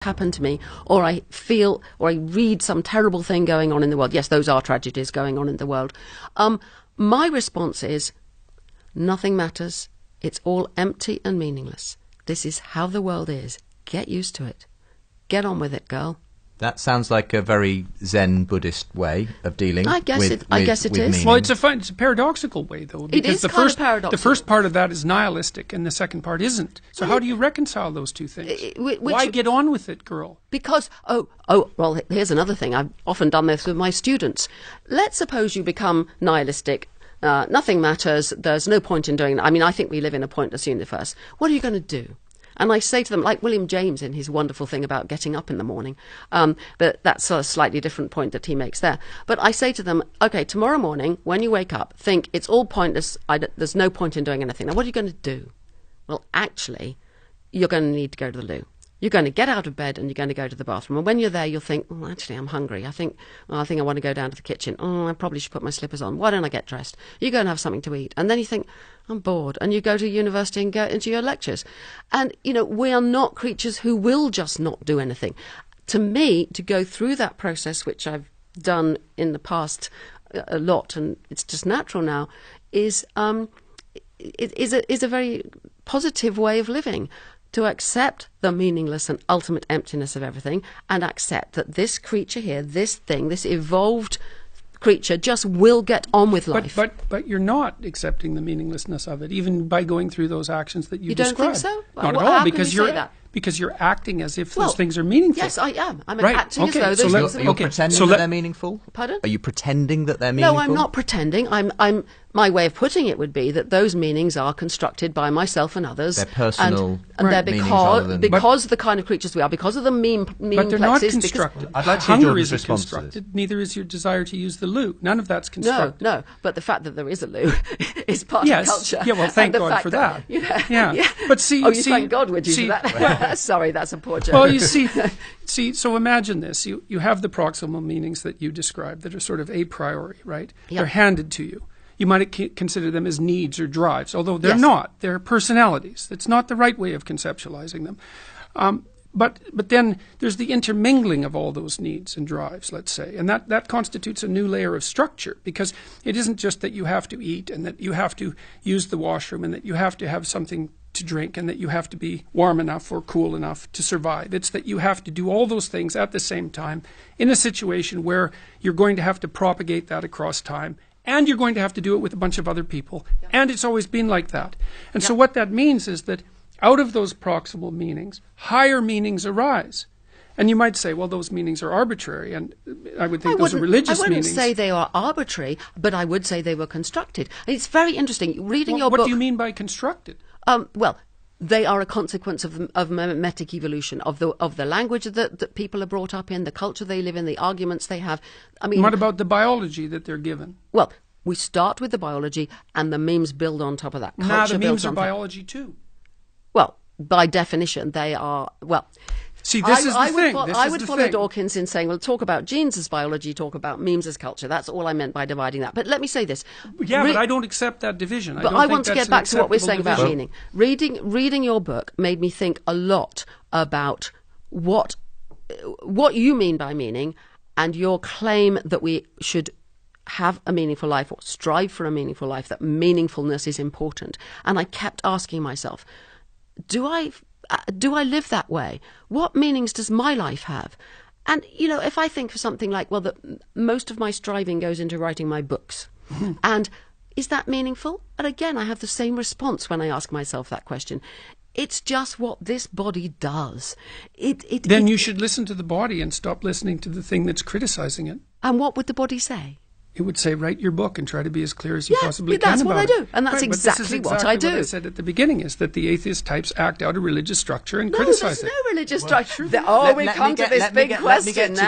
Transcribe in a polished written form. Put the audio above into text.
happen to me, or I feel, or I read some terrible thing going on in the world. Yes, those are tragedies going on in the world. My response is, nothing matters. It's all empty and meaningless. This is how the world is. Get used to it. Get on with it, girl. That sounds like a very Zen Buddhist way of dealing. I guess with, it is. Meaning. Well, it's a paradoxical way, though. Because it is paradoxical. The first part of that is nihilistic, and the second part isn't. So how do you reconcile those two things? Why get on with it, girl? Because well, here's another thing. I've often done this with my students. Let's suppose you become nihilistic. Nothing matters. There's no point in doing that. I mean, I think we live in a pointless universe. What are you going to do? And I say to them, like William James in his wonderful thing about getting up in the morning, but that's a slightly different point that he makes there. But I say to them, okay, tomorrow morning, when you wake up, think it's all pointless, there's no point in doing anything. Now, what are you going to do? Well, actually, you're going to need to go to the loo. You're going to get out of bed and you're going to go to the bathroom. And when you're there, you'll think, oh, actually, I'm hungry. I think I want to go down to the kitchen. Oh, I probably should put my slippers on. Why don't I get dressed? You go and have something to eat. And then you think, I'm bored. And you go to university and go into your lectures. And, we are not creatures who will just not do anything. To me, to go through that process, which I've done in the past a lot, and it's just natural now, is a very positive way of living. To accept the meaningless and ultimate emptiness of everything, and accept that this creature here, this thing, this evolved creature just will get on with life. But you're not accepting the meaninglessness of it, even by going through those actions that you described. You don't think so? Not at all, because you're acting as if those things are meaningful. Yes, I am. I'm right. acting okay. as though those Are you pretending that they're meaningful? Pardon? Are you pretending that they're meaningful? No, I'm not pretending. My way of putting it would be that those meanings are constructed by myself and others. They're personal and they're because than... the kind of creatures we are, because of the meme But they're not constructed. I'd like to hear Hunger Jordan's isn't constructed. Neither is your desire to use the loo. None of that's constructed. No. But the fact that there is a loo is part of culture. Yeah, well, thank God for that. Yeah. But see... Oh, you thank God, would you, for that? Sorry, that's a poor joke. Well, you see, so imagine this. You have the proximal meanings that you described that are sort of a priori, right? Yep. They're handed to you. You might consider them as needs or drives, although they're not. They're personalities. That's not the right way of conceptualizing them. But then there's the intermingling of all those needs and drives, let's say, and that constitutes a new layer of structure, because it isn't just that you have to eat and that you have to use the washroom and that you have to have something to drink and that you have to be warm enough or cool enough to survive. It's that you have to do all those things at the same time in a situation where you're going to have to propagate that across time. And you're going to have to do it with a bunch of other people. Yep. And it's always been like that. And so what that means is that out of those proximal meanings, higher meanings arise. And you might say, well, those meanings are arbitrary. And I would think those are religious meanings. I wouldn't say they are arbitrary, but I would say they were constructed. It's very interesting. Reading your book... What do you mean by constructed? Well, they are a consequence of mimetic evolution, of the language that people are brought up in, the culture they live in, the arguments they have. I mean, what about the biology that they're given? Well, we start with the biology, and the memes build on top of that. The memes are biology too. Well, by definition, they are. Well, see, this is the thing. I would follow Dawkins in saying, well, talk about genes as biology, talk about memes as culture. That's all I meant by dividing that. But let me say this. Yeah, but I don't accept that division. But I want to get back to what we're saying about meaning. Reading your book made me think a lot about what you mean by meaning, and your claim that we should have a meaningful life or strive for a meaningful life, that meaningfulness is important. And I kept asking myself, do I live that way? What meanings does my life have? And, if I think of something like, well, most of my striving goes into writing my books. And is that meaningful? And again, I have the same response when I ask myself that question. It's just what this body does. Then you should listen to the body and stop listening to the thing that's criticizing it. And what would the body say? It would say, write your book and try to be as clear as you possibly can about it. That's what I do. And that's exactly what I do. What I said at the beginning is that the atheist types act out a religious structure and criticize it. No, there's no religious structure. We come to this big question now.